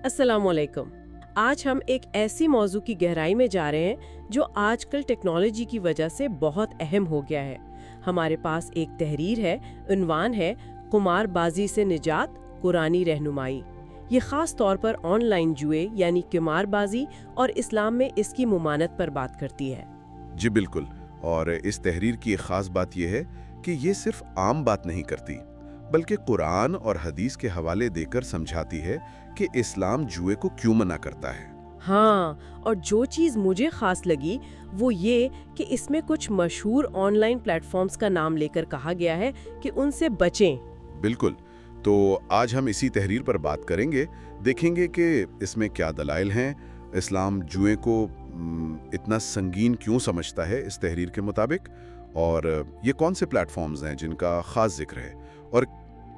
السلام علیکم۔ آج ہم ایک ایسی موضوع کی گہرائی میں جا رہے ہیں جو آج کل ٹیکنالوجی کی وجہ سے بہت اہم ہو گیا ہے۔ ہمارے پاس ایک تحریر ہے، عنوان ہے قمار بازی سے نجات، قرآنی رہنمائی۔ یہ خاص طور پر آن لائن جوئے یعنی قمار بازی اور اسلام میں اس کی ممانعت پر بات کرتی ہے۔ جی بالکل، اور اس تحریر کی ایک خاص بات یہ ہے کہ یہ صرف عام بات نہیں کرتی، بلکہ قرآن اور حدیث کے حوالے دے کر سمجھاتی ہے کہ اسلام جوئے کو کیوں منع کرتا ہے۔ ہاں، اور جو چیز مجھے خاص لگی وہ یہ کہ اس میں کچھ مشہور آن لائن پلیٹ فارمز کا نام لے کر کہا گیا ہے کہ ان سے بچیں۔ بالکل، تو آج ہم اسی تحریر پر بات کریں گے، دیکھیں گے کہ اس میں کیا دلائل ہیں، اسلام جوئے کو اتنا سنگین کیوں سمجھتا ہے اس تحریر کے مطابق، اور یہ کون سے پلیٹ فارمز ہیں جن کا خاص ذکر ہے، اور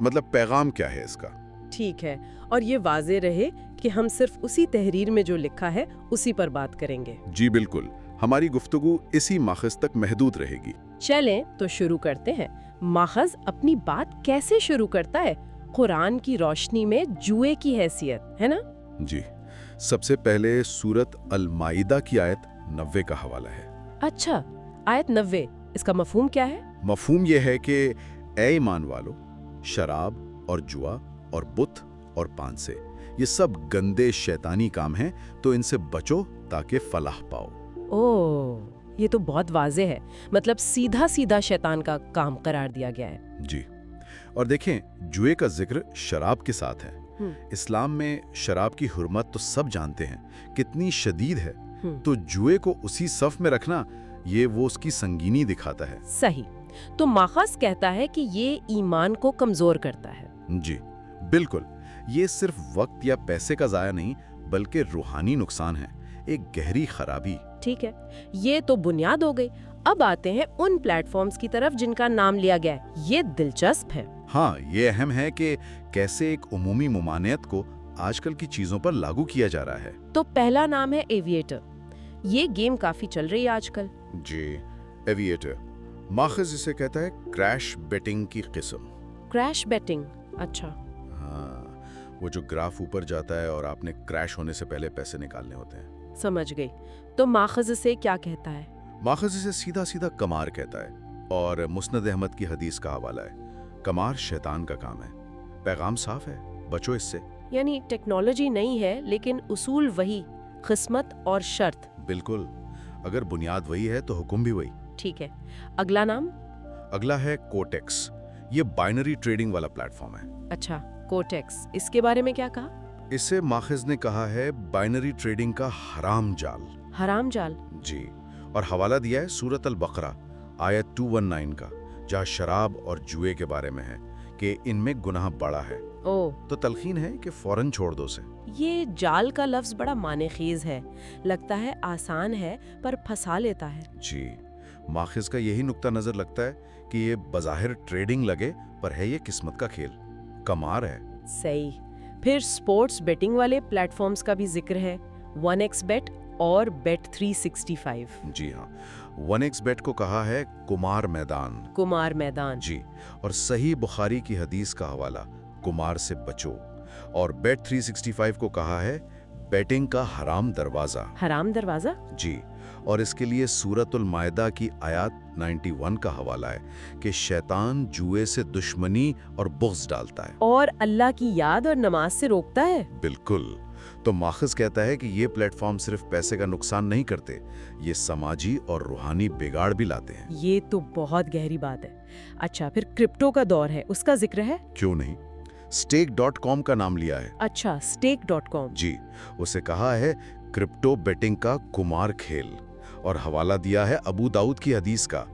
مطلب پیغام کیا ہے اس کا۔ ٹھیک ہے، اور یہ واضح رہے کہ ہم صرف اسی تحریر میں جو لکھا ہے اسی پر بات کریں گے۔ جی بالکل، ہماری گفتگو اسی ماخذ تک محدود رہے گی۔ چلیں تو شروع کرتے ہیں۔ ماخذ اپنی بات کیسے شروع کرتا ہے؟ قرآن کی روشنی میں جوئے کی حیثیت ہے نا؟ جی، سب سے پہلے سورت المائدہ کی آیت 90 کا حوالہ ہے۔ اچھا، آیت 90، اس کا مفہوم کیا ہے؟ مفہوم یہ ہے کہ اے ایمان والو، شراب اور جوا اور بت اور پان سے، یہ سب گندے شیطانی کام ہیں، تو ان سے بچو تاکہ فلاح پاؤ۔ اوہ، یہ تو بہت واضح ہے، مطلب سیدھا سیدھا شیطان کا کام قرار دیا گیا ہے۔ جی، اور دیکھیں جوئے کا ذکر شراب کے ساتھ ہے۔ اسلام میں شراب کی حرمت تو سب جانتے ہیں، کتنی شدید ہے، تو جوئے کو اسی صف میں رکھنا، یہ وہ اس کی سنگینی دکھاتا ہے۔ صحیح، تو ماخذ کہتا ہے کہ یہ ایمان کو کمزور کرتا ہے۔ جی بالکل، یہ صرف وقت یا پیسے کا ضائع نہیں، بلکہ روحانی نقصان ہے، ایک گہری خرابی۔ ٹھیک ہے، یہ تو بنیاد ہو گئی۔ اب آتے ہیں ان پلیٹ فارمز کی طرف جن کا نام لیا گیا ہے۔ یہ دلچسپ ہے۔ ہاں، یہ اہم ہے کہ کیسے ایک عمومی ممانعت کو آج کل کی چیزوں پر لاگو کیا جا رہا ہے۔ تو پہلا نام ہے ایویٹر۔ یہ گیم کافی چل رہی ہے آج کل۔ جی، ایویٹر ماخذ اسے کہتا ہے کریش بیٹنگ کی قسم۔ کریش بیٹنگ، اچھا۔ ہاں، وہ جو گراف اوپر جاتا ہے اور آپ نے کریش ہونے سے پہلے پیسے نکالنے ہوتے ہیں۔ سمجھ گئی۔ تو ماخذ سے کیا کہتا ہے؟ ماخذ اسے سیدھا سیدھا قمار کہتا ہے، اور مسند احمد کی حدیث کا حوالہ ہے، قمار شیطان کا کام ہے۔ پیغام صاف ہے، بچو اس سے۔ یعنی ٹیکنالوجی نہیں ہے لیکن اصول وہی، قسمت اور شرط۔ بالکل، اگر بنیاد وہی ہے تو حکم بھی وہی۔ ٹھیک ہے، اگلا نام؟ اگلا ہے کوٹیکس، یہ بائنری ٹریڈنگ والا پلیٹ فارم ہے۔ اچھا، کوٹیکس، اس کے بارے میں کیا کہا؟ اسے ماخذ نے کہا ہے بائنری ٹریڈنگ کا حرام جال۔ حرام جال؟ جی، اور حوالہ دیا ہے سورت البقرہ آیت 219 کا، جہاں شراب اور جوئے کے بارے میں ہے کہ ان میں گناہ بڑا ہے۔ تو تلقین ہے کہ فوراً چھوڑ دو اسے۔ یہ جال کا لفظ بڑا معنی خیز ہے، لگتا ہے آسان ہے پر پھنسا لیتا ہے۔ جی، ماخذ کا یہی نقطہ نظر لگتا ہے کہ یہ بظاہر ٹریڈنگ لگے پر ہے یہ قسمت کا کھیل، قمار ہے۔ صحیح۔ پھر سپورٹس بیٹنگ والے پلیٹ فارمز کا بھی ذکر ہے، 1xBet اور Bet 365۔ جی ہاں، 1xBet کو کہا ہے قمار میدان۔ قمار میدان، جی، اور صحیح بخاری کی حدیث کا حوالہ قمار سے بچو، اور Bet 365 کو کہا ہے بیٹنگ کا حرام دروازہ۔ حرام دروازہ؟ جی، اور اس کے لیے سورت المائدہ کی آیات 91 کا حوالہ ہے کہ شیطان جوئے سے دشمنی اور بغض ڈالتا ہے اور اللہ کی یاد اور نماز سے روکتا ہے۔ بالکل، تو ماخذ کہتا ہے کہ یہ پلیٹ فارم صرف پیسے کا نقصان نہیں کرتے، یہ سماجی اور روحانی بگاڑ بھی لاتے ہیں۔ یہ تو بہت گہری بات ہے۔ اچھا، پھر کرپٹو کا دور ہے، اس کا ذکر ہے؟ کیوں نہیں، stake.com کا نام لیا ہے۔ اچھا، stake.com۔ جی، اسے کہا ہے کرپٹو بیٹنگ کا قمار کھیل، اور حوالہ دیا ہے ابو داؤد کی حدیث کا،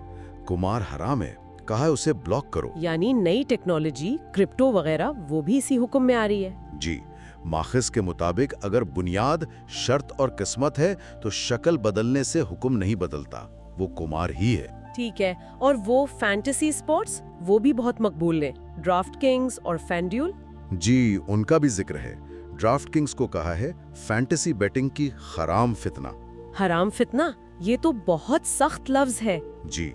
قمار حرام ہے، کہا ہے اسے بلاک کرو۔ یعنی نئی ٹیکنالوجی، کرپٹو وغیرہ، وہ بھی اسی حکم میں آ رہی ہے۔ جی، ماخذ کے مطابق اگر بنیاد شرط اور قسمت ہے تو شکل بدلنے سے حکم نہیں بدلتا، وہ قمار ہی ہے۔ ٹھیک ہے، اور وہ فینٹیسی سپورٹس، وہ بھی بہت مقبول ہیں، ڈرافٹ کنگز اور فینڈیول۔ جی، ان کا بھی ذکر ہے۔ ڈرافٹ کنگز کو کہا ہے فینٹیسی بیٹنگ کی حرام فتنہ۔ حرام فتنہ، یہ تو بہت سخت لفظ ہے۔ جی،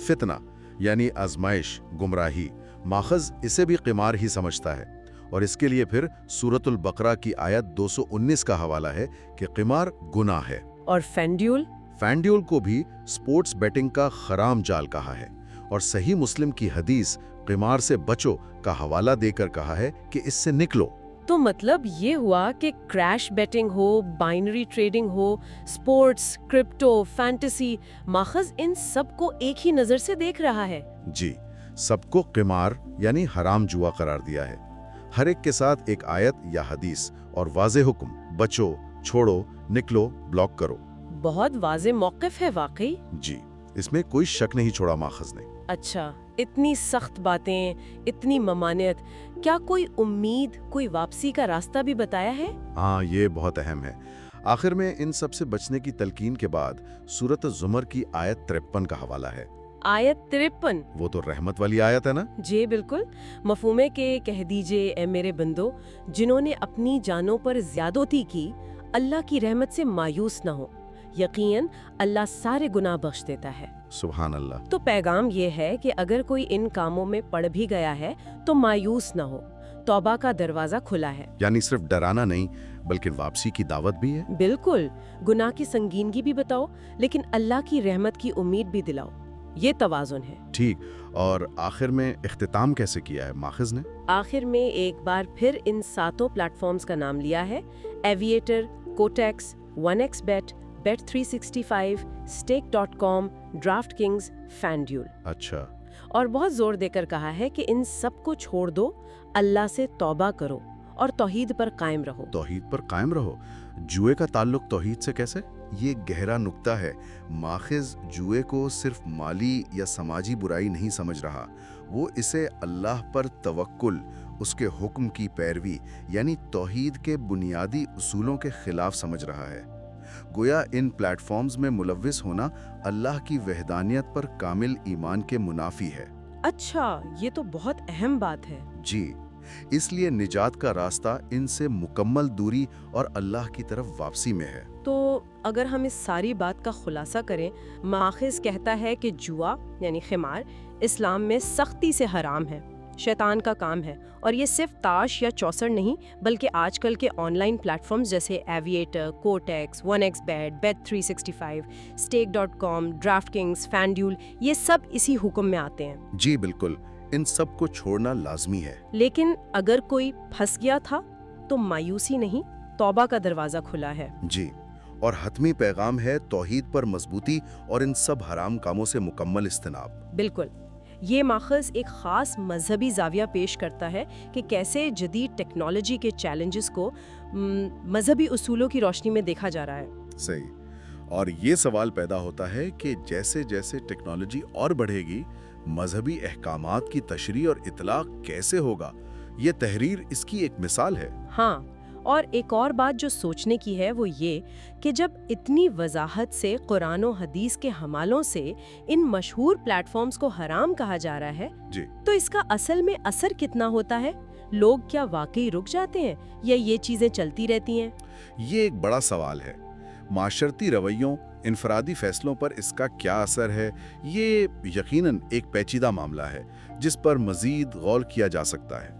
فتنہ یعنی آزمائش، گمراہی، ماخذ اسے بھی قمار ہی سمجھتا ہے، اور اس کے لیے پھر سورۃ البقرہ کی آیت 219 کا حوالہ ہے کہ قمار گناہ ہے۔ اور فینڈیول؟ فینڈیول کو بھی سپورٹس بیٹنگ کا خرام جال کہا ہے، اور صحیح مسلم کی حدیث قمار سے بچو کا حوالہ دے کر کہا ہے کہ اس سے نکلو۔ تو مطلب یہ ہوا کہ کریش بیٹنگ ہو، بائنری ٹریڈنگ ہو، سپورٹس، کرپٹو، فینٹیسی، ماخذ ان سب کو ایک ہی نظر سے دیکھ رہا ہے۔ جی، سب کو قمار یعنی حرام جوا قرار دیا ہے، ہر ایک کے ساتھ ایک آیت یا حدیث اور واضح حکم، بچو، چھوڑو، نکلو، بلاک کرو۔ بہت واضح موقف ہے واقعی۔ جی، اس میں کوئی شک نہیں چھوڑا ماخذ نے۔ اچھا، اتنی سخت باتیں، اتنی ممانعت، کیا کوئی امید، کوئی واپسی کا راستہ بھی بتایا ہے؟ ہاں، یہ بہت اہم ہے۔ آخر میں ان سب سے بچنے کی تلقین کے بعد سورۃ الزمر کی آیت 53 کا حوالہ ہے۔ آیت 53؟ وہ تو رحمت والی آیت ہے نا؟ جی بالکل، مفہوم ہے کہ کہہ دیجئے اے میرے بندو، جنہوں نے اپنی جانوں پر زیادتی کی، اللہ کی رحمت سے مایوس نہ ہو، یقیناً اللہ سارے گناہ بخش دیتا ہے۔ سبحان اللہ۔ تو پیغام یہ ہے کہ اگر کوئی ان کاموں میں پڑ بھی گیا ہے تو مایوس نہ ہو، توبہ کا دروازہ کھلا ہے۔ یعنی صرف ڈرانا نہیں بلکہ واپسی کی دعوت بھی ہے۔ بالکل، گناہ کی سنگینگی بھی بتاؤ لیکن اللہ کی رحمت کی امید بھی دلاؤ، یہ توازن ہے۔ ٹھیک، اور آخر میں اختتام کیسے کیا ہے ماخذ نے؟ آخر میں ایک بار پھر ان 7 پلیٹ فارمز کا نام لیا ہے: Aviator, Quotex, 1xBet، Bet365، Stake.com، DraftKings, FanDuel. اچھا۔ اور بہت زور دے کر کہا ہے کہ ان سب کو چھوڑ دو، اللہ سے توبہ کرو اور توحید پر قائم رہو۔ توحید پر قائم رہو۔ جوئے کا تعلق توحید سے کیسے؟ یہ گہرا نکتہ ہے۔ ماخذ جوئے کو صرف مالی یا سماجی برائی نہیں سمجھ رہا، وہ اسے اللہ پر توکل، اس کے حکم کی پیروی یعنی توحید کے بنیادی اصولوں کے خلاف سمجھ رہا ہے۔ گویا ان پلیٹ فارمز میں ملوث ہونا اللہ کی وحدانیت پر کامل ایمان کے منافی ہے۔ اچھا، یہ تو بہت اہم بات ہے۔ جی، اس لیے نجات کا راستہ ان سے مکمل دوری اور اللہ کی طرف واپسی میں ہے۔ تو اگر ہم اس ساری بات کا خلاصہ کریں، ماخذ کہتا ہے کہ جوا یعنی قمار اسلام میں سختی سے حرام ہے، شیطان کا کام ہے، اور یہ صرف تاش یا چوسڑ نہیں بلکہ آج کل کے آن لائن پلیٹ فارمز جیسے Aviator, Quotex, 1xBet، Bet365، Stake.com، DraftKings, FanDuel, یہ سب اسی حکم میں آتے ہیں۔ جی بالکل، ان سب کو چھوڑنا لازمی ہے۔ لیکن اگر کوئی پھنس گیا تھا تو مایوسی نہیں، توبہ کا دروازہ کھلا ہے۔ جی، اور حتمی پیغام ہے توحید پر مضبوطی اور ان سب حرام کاموں سے مکمل اجتناب۔ بالکل، یہ ماخذ ایک خاص مذہبی زاویہ پیش کرتا ہے کہ کیسے جدید ٹیکنالوجی کے چیلنجز کو مذہبی اصولوں کی روشنی میں دیکھا جا رہا ہے۔ صحیح، اور یہ سوال پیدا ہوتا ہے کہ جیسے جیسے ٹیکنالوجی اور بڑھے گی، مذہبی احکامات کی تشریح اور اطلاق کیسے ہوگا؟ یہ تحریر اس کی ایک مثال ہے۔ ہاں، اور ایک اور بات جو سوچنے کی ہے وہ یہ کہ جب اتنی وضاحت سے قرآن و حدیث کے حوالوں سے ان مشہور پلیٹ فارمز کو حرام کہا جا رہا ہے، جی، تو اس کا اصل میں اثر کتنا ہوتا ہے؟ لوگ کیا واقعی رک جاتے ہیں یا یہ چیزیں چلتی رہتی ہیں؟ یہ ایک بڑا سوال ہے۔ معاشرتی رویوں، انفرادی فیصلوں پر اس کا کیا اثر ہے، یہ یقیناً ایک پیچیدہ معاملہ ہے جس پر مزید غور کیا جا سکتا ہے۔